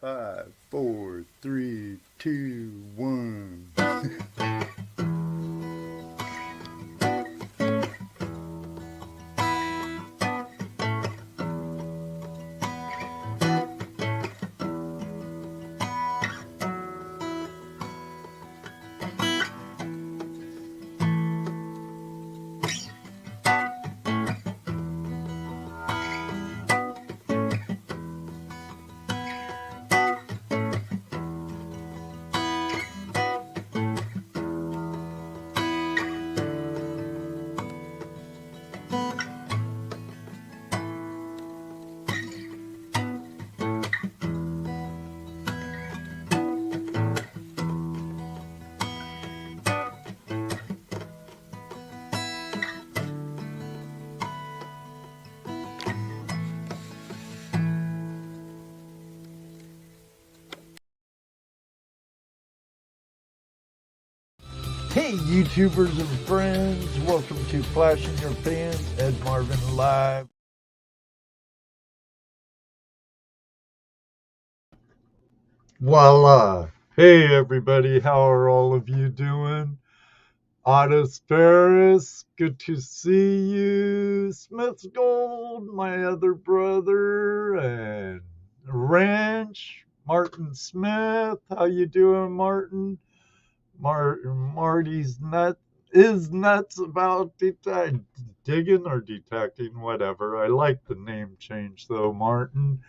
5, 4, 3, 2, 1. Hey YouTubers and friends, welcome to Flashing Your Fans, Ed Marvin Live. Voila! Hey everybody, how are all of you doing? Otis Ferris, good to see you. Smith Gold, my other brother, and Ranch, Martin Smith, how you doing, Martin? Marty's nuts about digging or detecting, whatever. I like the name change though, Martin.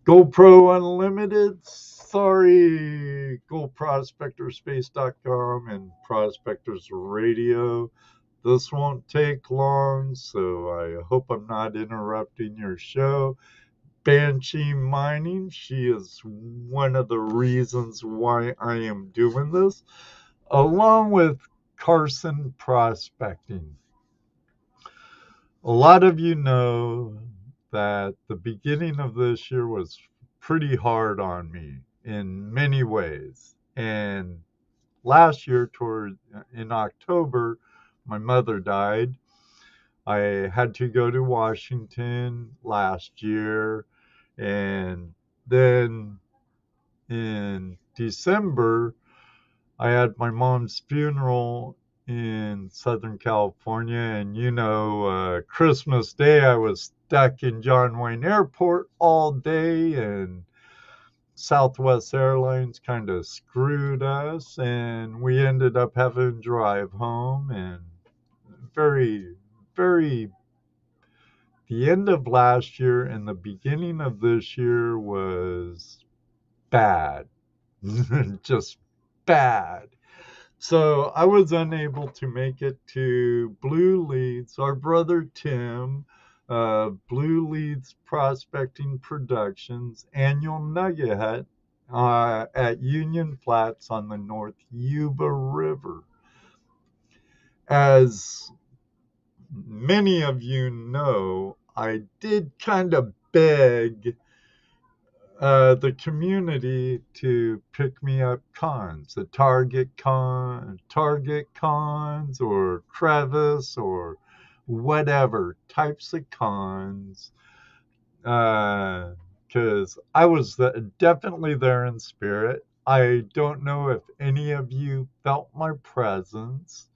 GoPro Unlimited, sorry, GoProspectorspace.com and Prospectors Radio. This won't take long, so I hope I'm not interrupting your show. Banshee Mining, she is one of the reasons why I am doing this, along with Carson Prospecting. A lot of you know that the beginning of this year was pretty hard on me in many ways. And last year, in October, my mother died. I had to go to Washington last year, and then in December, I had my mom's funeral in Southern California, and Christmas Day I was stuck in John Wayne Airport all day, and Southwest Airlines kind of screwed us, and we ended up having to drive home. And very, very, the end of last year and the beginning of this year was bad, just bad. So I was unable to make it to Blue Leads. Our brother Tim, Blue Leads Prospecting Productions annual Nugget Hunt at Union Flats on the North Yuba River. As many of you know, I did kind of beg the community to pick me up cons, the Target cons, or Crevice, or whatever types of cons, because I was definitely there in spirit. I don't know if any of you felt my presence,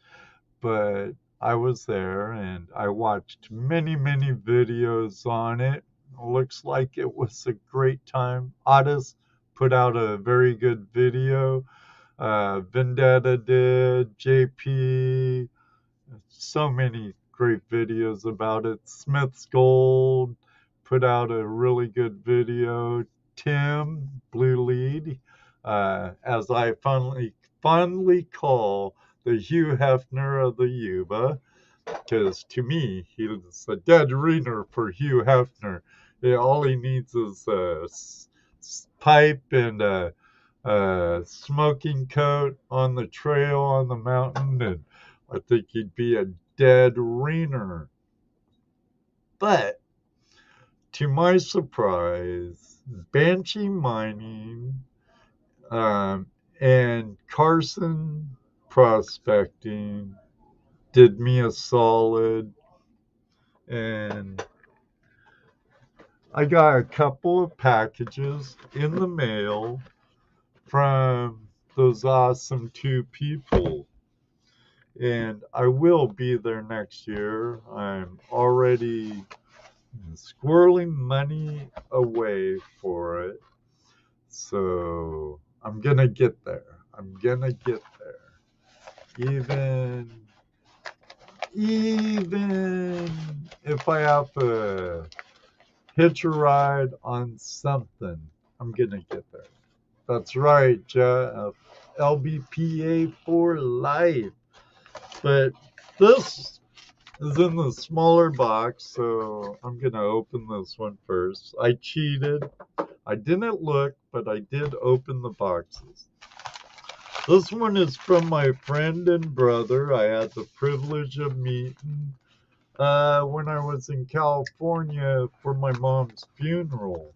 but I was there and I watched many, many videos on it. Looks like it was a great time. Otis put out a very good video. Vendetta did, JP, so many great videos about it. Smith's Gold put out a really good video. Tim, Blue Lead, as I fondly call the Hugh Hefner of the Yuba, because to me, he's a dead ringer for Hugh Hefner. All he needs is a pipe and a smoking coat on the trail on the mountain, and I think he'd be a dead ringer. But to my surprise, Banshee Mining and Carson Prospecting did me a solid, and I got a couple of packages in the mail from those awesome two people. And I will be there next year. I'm already squirreling money away for it. So I'm going to get there. I'm going to get there. Even if I have to hitch a ride on something, I'm going to get there. That's right, Jeff. LBPA for life. But this is in the smaller box, so I'm going to open this one first. I cheated. I didn't look, but I did open the boxes. This one is from my friend and brother I had the privilege of meeting when I was in California for my mom's funeral,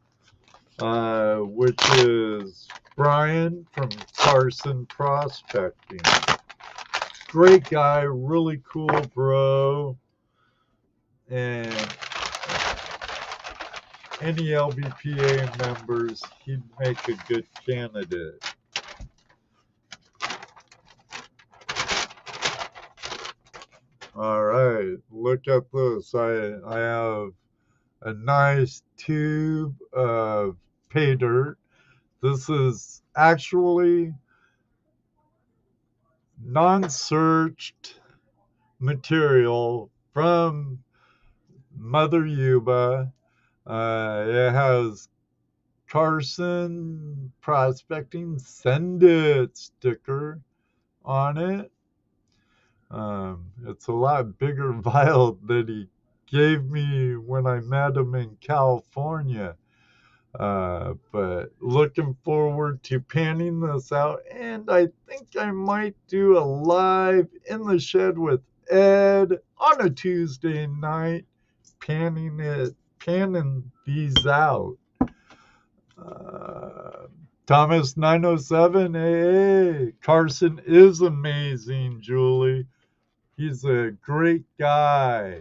which is Brian from Carson Prospecting. Great guy, really cool bro, and any LBPA members, he'd make a good candidate. All right, look at this. I have a nice tube of PayDirt. This is actually non-searched material from Mother Yuba. It has Carson Prospecting Send It sticker on it. It's a lot bigger vial that he gave me when I met him in California. But looking forward to panning this out, and I think I might do a live in the shed with Ed on a Tuesday night, panning these out. Thomas 907, hey, Carson is amazing, Julie. He's a great guy.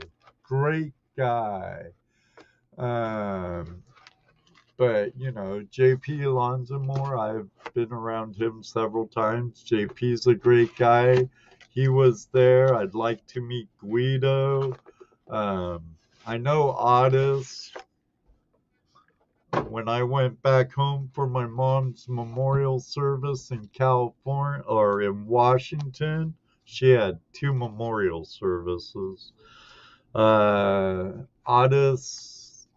But, you know, JP Alonzo Moore, I've been around him several times. JP's a great guy. He was there. I'd like to meet Guido. I know Otis. When I went back home for my mom's memorial service in California or in Washington, she had 2 memorial services. Otis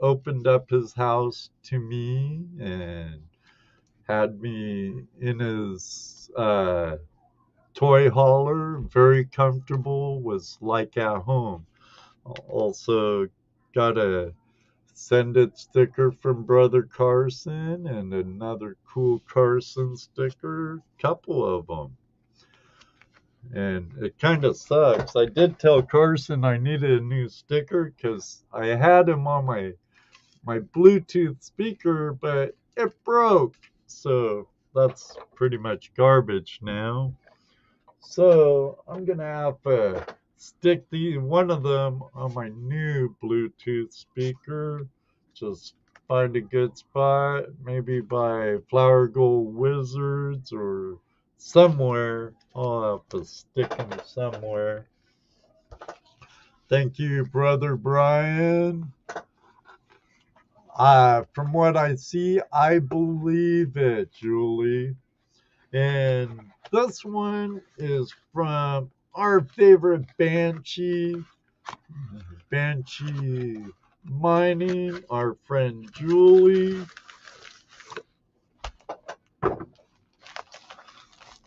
opened up his house to me and had me in his toy hauler, very comfortable, was like at home. Also got a Send It sticker from Brother Carson and another cool Carson sticker, couple of them. And it kind of sucks. I did tell Carson I needed a new sticker because I had him on my Bluetooth speaker, but it broke. So that's pretty much garbage now. So I'm going to have to stick one of them on my new Bluetooth speaker. Just find a good spot, maybe by Flower Gold Wizards or somewhere. I'll have to stick them somewhere. Thank you, Brother Brian. From what I see, I believe it, Julie. And this one is from our favorite Banshee Mining, our friend Julie.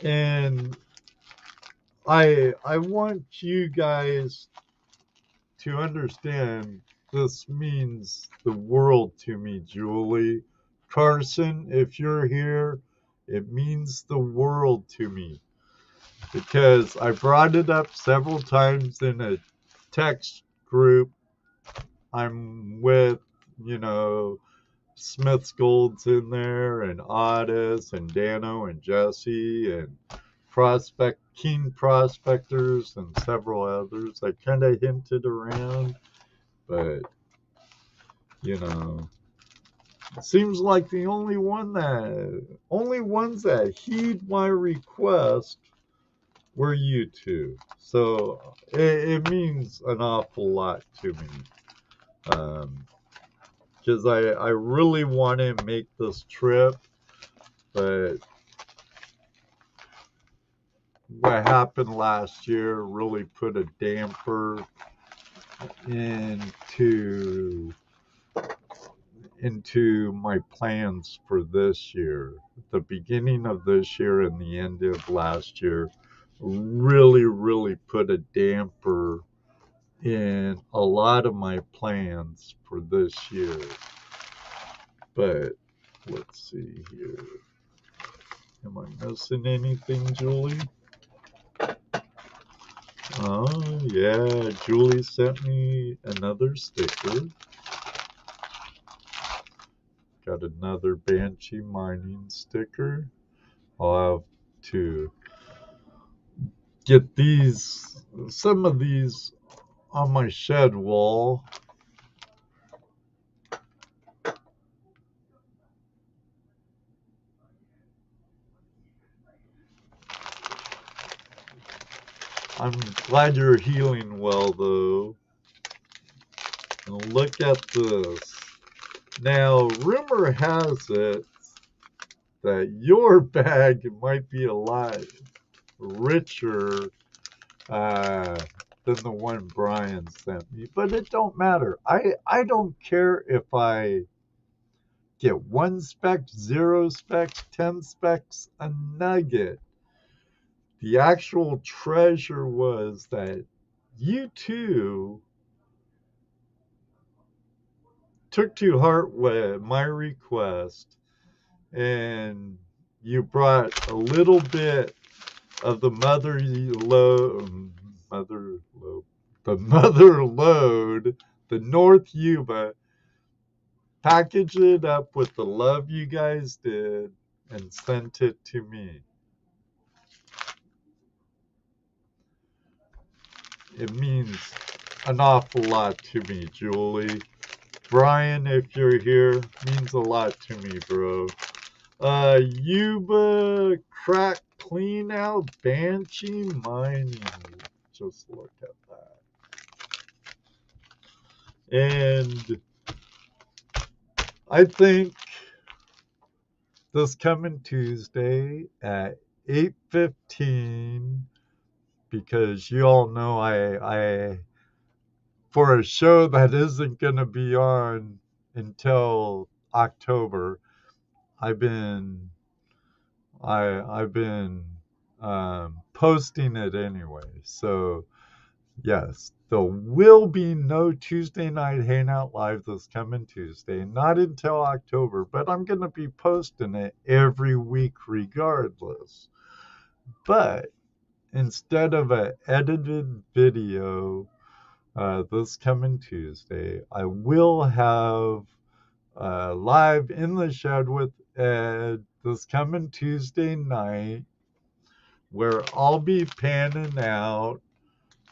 And I want you guys to understand this means the world to me, Julie. Carson, if you're here, it means the world to me. Because I brought it up several times in a text group I'm with, you know, Smith's Gold's in there, and Otis, and Dano, and Jesse, and Keen Prospectors, and several others. I kind of hinted around, but you know, it seems like the only ones that heed my request were you two. So it means an awful lot to me. Because I really want to make this trip, but what happened last year really put a damper into my plans for this year. The beginning of this year and the end of last year really put a damper in a lot of my plans for this year. But let's see here. Am I missing anything, Julie? Oh, yeah, Julie sent me another sticker. Got another Banshee mining sticker. I'll have to get some of these on my shed wall. I'm glad you're healing well, though. And look at this. Now, rumor has it that your bag might be a lot richer than the one Brian sent me, but it don't matter. I don't care if I get 1 speck, 0 specks, 10 specks, a nugget. The actual treasure was that you two took to heart my request, and you brought a little bit of the mother load, the North Yuba, packaged it up with the love you guys did, and sent it to me. It means an awful lot to me, Julie. Brian, if you're here, means a lot to me, bro. Yuba crack clean out Banshee mining. Just look at that. And I think this coming Tuesday at 8:15, because you all know I for a show that isn't going to be on until October, I've been posting it anyway. So yes, there will be no Tuesday night Hangout Live this coming Tuesday, not until October, but I'm going to be posting it every week regardless. But instead of an edited video this coming Tuesday, I will have live in the shed with Ed this coming Tuesday night, where I'll be panning out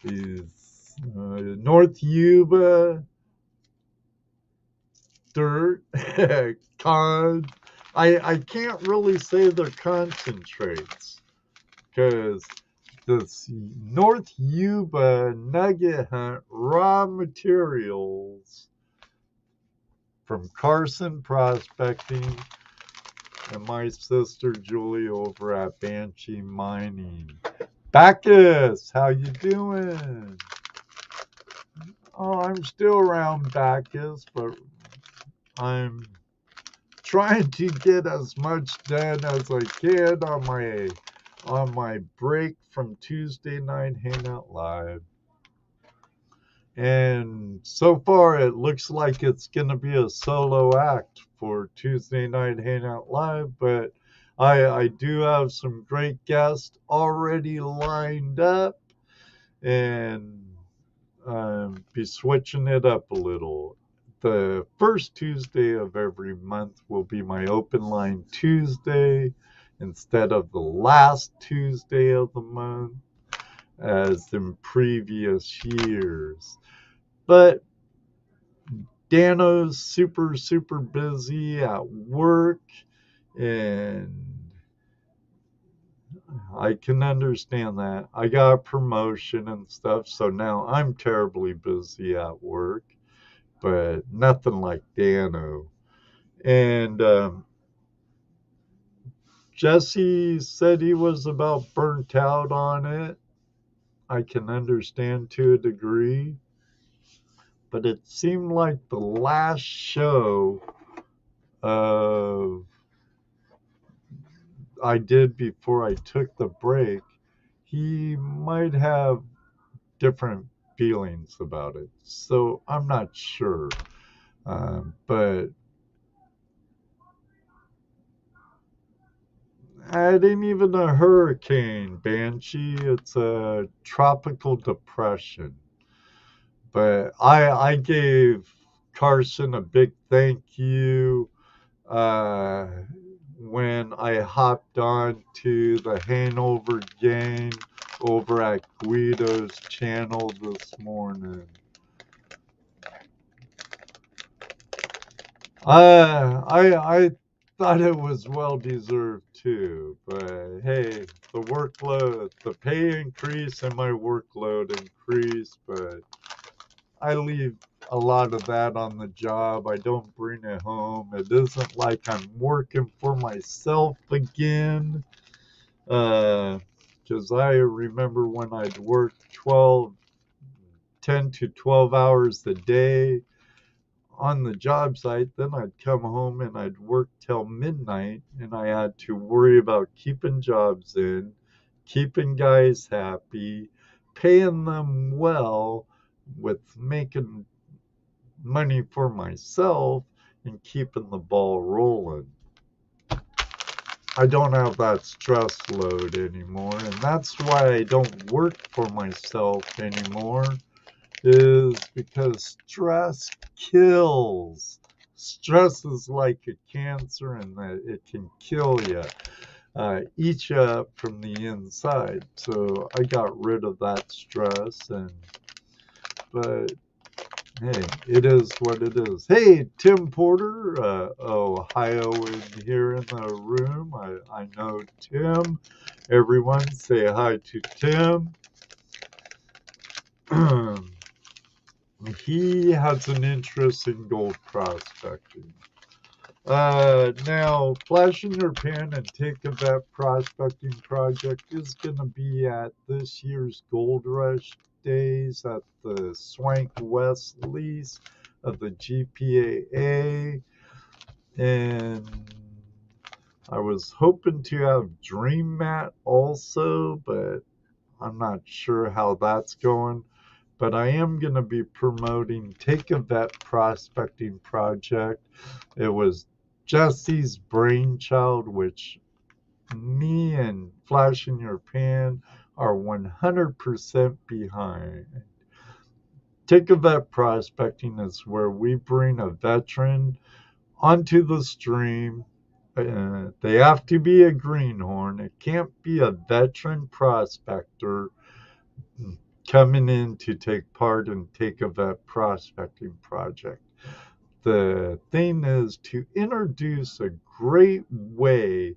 these North Yuba dirt cons. I can't really say they're concentrates, because this North Yuba Nugget Hunt raw materials from Carson Prospecting and my sister Julie over at Banshee Mining. Bacchus, how you doing? Oh, I'm still around Bacchus, but I'm trying to get as much done as I can on my break from Tuesday night Hangout Live. And so far, it looks like it's going to be a solo act for Tuesday night Hangout Live, but I do have some great guests already lined up, and be switching it up a little. The first Tuesday of every month will be my open line Tuesday instead of the last Tuesday of the month, as in previous years. But Dano's super, super busy at work, and I can understand that. I got a promotion and stuff, so now I'm terribly busy at work, but nothing like Dano. And Jesse said he was about burnt out on it. I can understand to a degree, but it seemed like the last show of I did before I took the break, he might have different feelings about it. So I'm not sure. But it ain't even a hurricane, Banshee. It's a tropical depression. But I gave Carson a big thank you uh, when I hopped on to the Hanover game over at Guido's channel this morning. I thought it was well deserved too, but hey, the pay increase and my workload increased, but I leave a lot of that on the job. I don't bring it home. It isn't like I'm working for myself again. Because I remember when I'd work 10 to 12 hours a day on the job site. Then I'd come home and I'd work till midnight, and I had to worry about keeping jobs in, keeping guys happy, paying them well, with making money for myself and keeping the ball rolling. I don't have that stress load anymore, and that's why I don't work for myself anymore, is because stress kills. Stress is like a cancer in that it can kill you, eat you up from the inside. So I got rid of that stress, but hey, it is what it is. Hey, Tim Porter, Ohio in here in the room. I know Tim. Everyone say hi to Tim. He has an interest in gold prospecting. Now, Flash in Your Pan and Take a Bet Prospecting Project is going to be at this year's Gold Rush Days at the Swank West lease of the GPAA. And I was hoping to have Dream Mat also, but I'm not sure how that's going. But I am going to be promoting Take a Bet Prospecting Project. It was Jesse's brainchild, which me and Flash in Your Pan are 100% behind. Take a Bet Prospecting is where we bring a veteran onto the stream. They have to be a greenhorn. It can't be a veteran prospector coming in to take part in Take a Vet Prospecting Project. The thing is to introduce a great way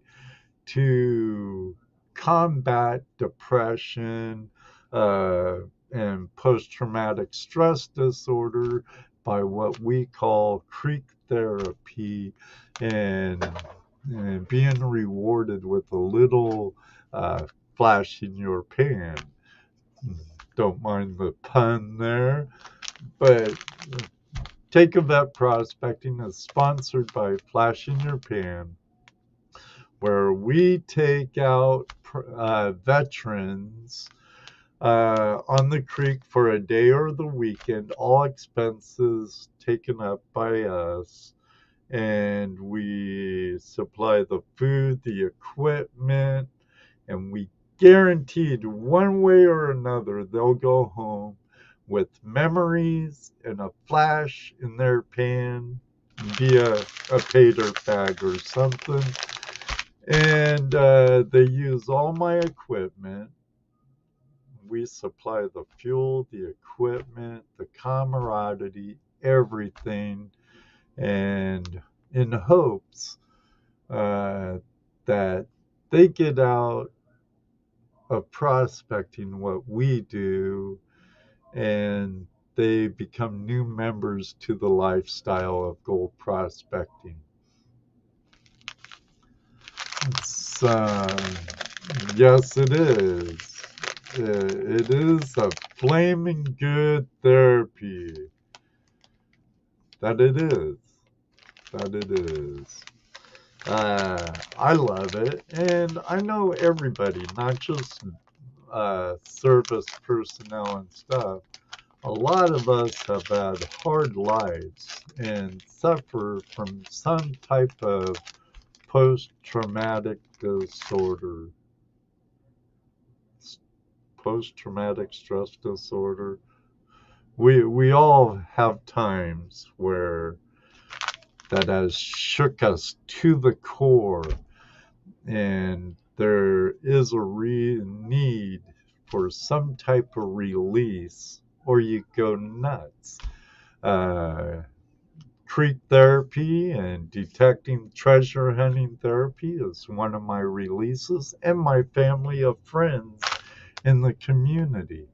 to combat depression and post-traumatic stress disorder by what we call creek therapy, and being rewarded with a little flash in your pan. Don't mind the pun there, but Take a Vet Prospecting is sponsored by Flash in Your Pan, where we take out veterans on the creek for a day or the weekend, all expenses taken up by us, and we supply the food, the equipment, and we guaranteed one way or another they'll go home with memories and a flash in their pan via a PayDirt bag or something. And they use all my equipment. We supply the fuel, the equipment, the camaraderie, everything, and in hopes that they get out of prospecting what we do, and they become new members to the lifestyle of gold prospecting. Yes, it is. It is a flaming good therapy. That it is. That it is. I love it, and I know everybody, not just service personnel and stuff. A lot of us have had hard lives and suffer from some type of post-traumatic disorder, post-traumatic stress disorder. We all have times where that has shook us to the core, and there is a need for some type of release, or you go nuts. Creek therapy and detecting treasure hunting therapy is one of my releases, and my family of friends in the community.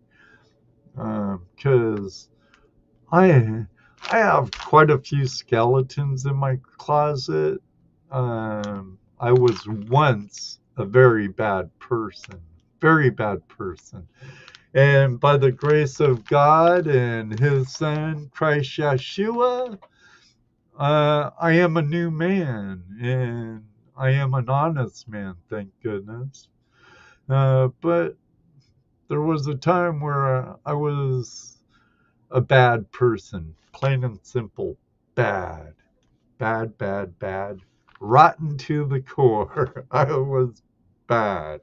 Because I have quite a few skeletons in my closet. I was once a very bad person. Very bad person. And by the grace of God and His Son, Christ Yeshua, I am a new man. And I am an honest man, thank goodness. But there was a time where I was a bad person, plain and simple, bad, bad, bad, bad, rotten to the core. I was bad.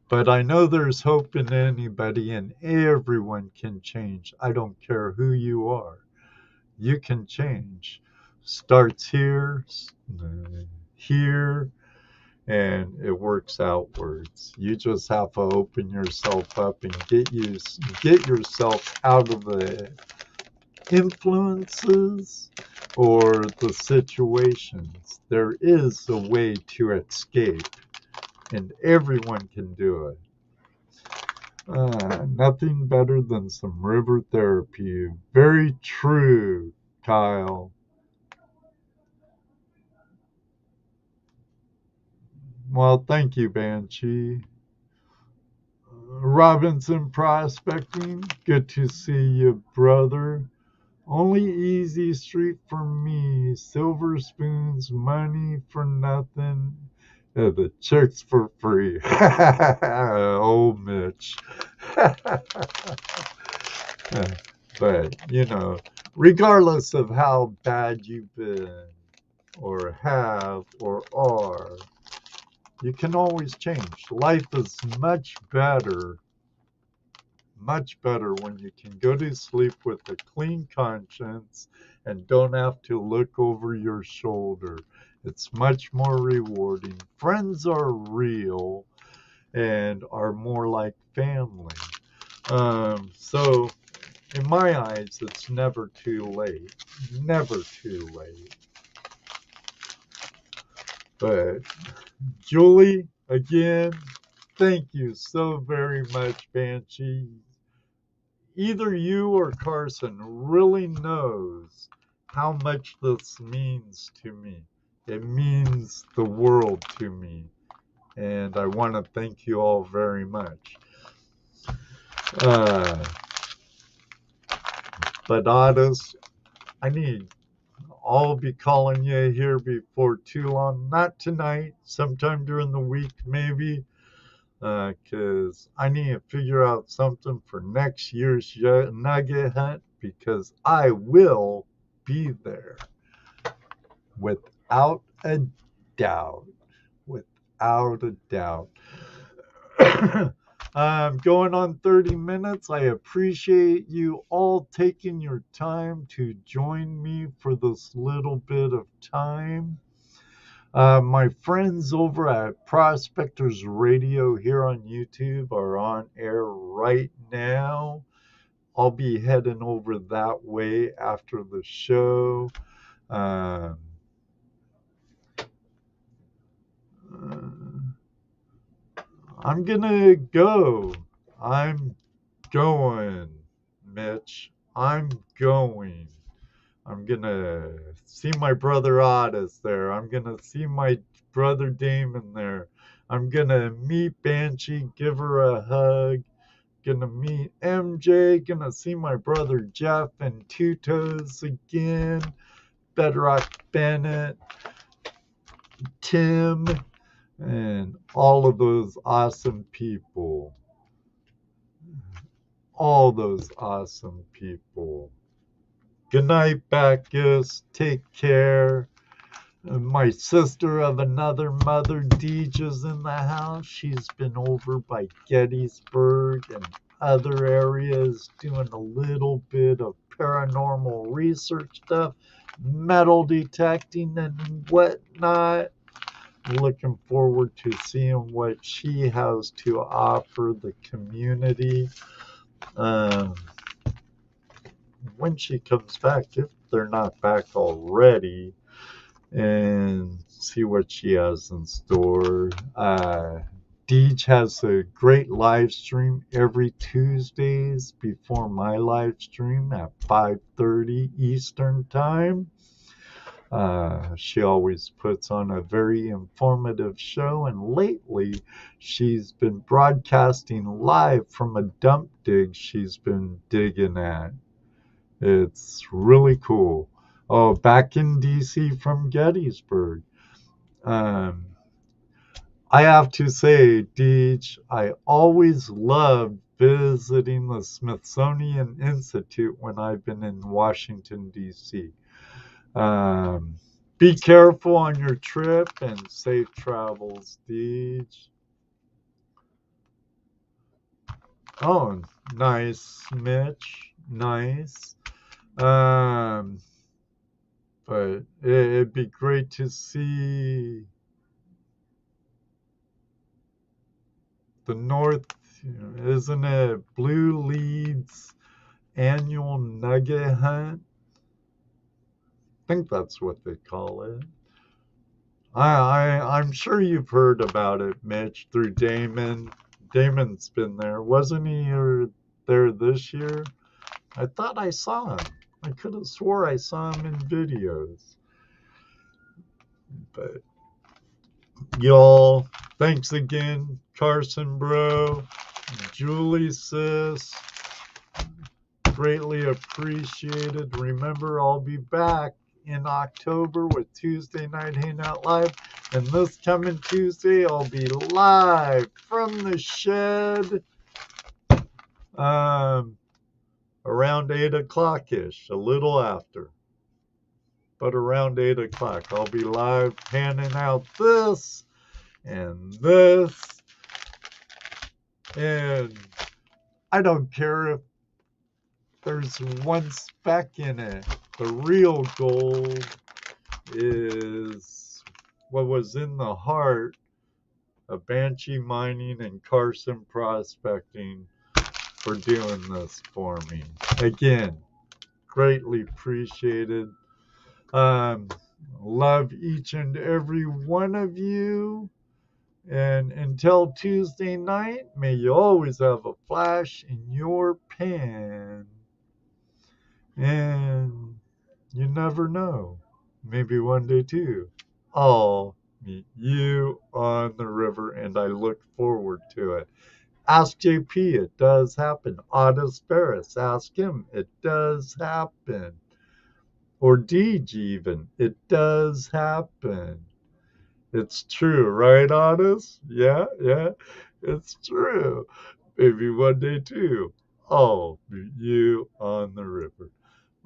But I know there's hope in anybody, and everyone can change. I don't care who you are. You can change. Starts here, here, and it works outwards. You just have to open yourself up and get yourself out of the influences or the situations. There is a way to escape, and everyone can do it. Nothing better than some river therapy. Very true, Kyle. Well, thank you, Banshee. Robinson Prospecting, good to see you, brother. Only easy street for me. Silver spoons, money for nothing. The chicks for free. Old Mitch. But, regardless of how bad you've been, or have, or are, you can always change. Life is much better when you can go to sleep with a clean conscience and don't have to look over your shoulder. It's much more rewarding. Friends are real and are more like family. So, in my eyes, it's never too late. Never too late. But, Julie, again, thank you so very much, Banshee. Either you or Carson really knows how much this means to me. It means the world to me. And I want to thank you all very much. But Otis, I'll be calling you here before too long. Not tonight, sometime during the week maybe. Because I need to figure out something for next year's nugget hunt, because I will be there. Without a doubt. Without a doubt. I'm going on 30 minutes. I appreciate you all taking your time to join me for this little bit of time. My friends over at Prospectors Radio here on YouTube are on air right now. I'll be heading over that way after the show. I'm gonna go. I'm going, Mitch. I'm going. I'm gonna see my brother Otis there. I'm gonna see my brother Damon there. I'm gonna meet Banshee, give her a hug. Gonna meet MJ. Gonna see my brother Jeff and Two Toes again. Bedrock Bennett, Tim, and all of those awesome people. All those awesome people. Good night, Bacchus. Take care. My sister of another mother, Deej, is in the house. She's been over by Gettysburg and other areas doing a little bit of paranormal research stuff, metal detecting and whatnot. Looking forward to seeing what she has to offer the community. When she comes back, if they're not back already, and see what she has in store. Deej has a great live stream every Tuesdays before my live stream at 5:30 Eastern Time. She always puts on a very informative show, and lately she's been broadcasting live from a dump dig she's been digging at. It's really cool. Oh, back in DC from Gettysburg. I have to say, Deej, I always loved visiting the Smithsonian Institute when I've been in Washington, D.C. Be careful on your trip and safe travels, Deej. Oh, nice, Mitch. Nice. But it'd be great to see the North, isn't it Blue Leads annual nugget hunt? I think that's what they call it. I'm sure you've heard about it, Mitch, through Damon. Damon's been there. Wasn't he there this year? I thought I saw him. I could have swore I saw him in videos. But y'all, thanks again, Carson bro, Julie sis. Greatly appreciated. Remember, I'll be back in October with Tuesday Night Hangout Live. And this coming Tuesday, I'll be live from the shed. Around 8 o'clock-ish, a little after. But around 8 o'clock, I'll be live handing out this and this. And I don't care if there's one speck in it. The real gold is what was in the heart of Banshee Mining and Carson Prospecting for doing this for me. Again, greatly appreciated. Love each and every one of you. And until Tuesday night, may you always have a flash in your pan. And you never know. Maybe one day too, I'll meet you on the river, and I look forward to it. Ask JP, it does happen. Otis Ferris, ask him, it does happen. Or Deej even, it does happen. It's true, right, Otis? Yeah, it's true. Maybe one day too, I'll meet you on the river.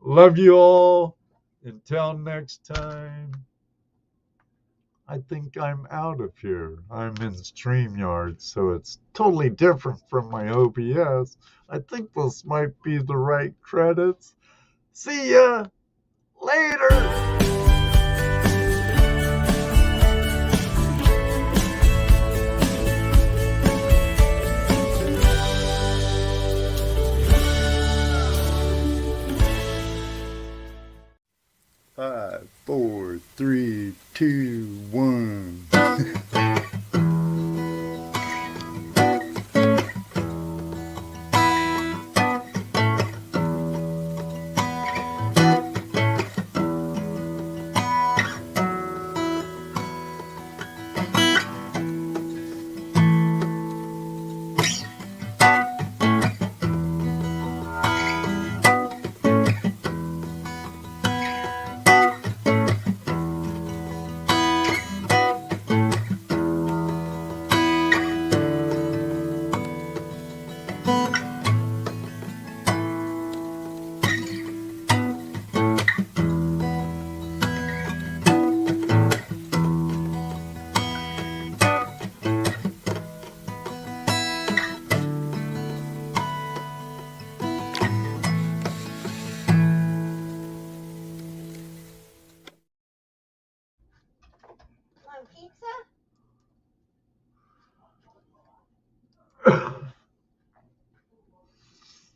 Love you all. Until next time. I think I'm out of here. I'm in StreamYard, so it's totally different from my OBS. I think this might be the right credits. See ya later! 5, 4, 3, 2, 1.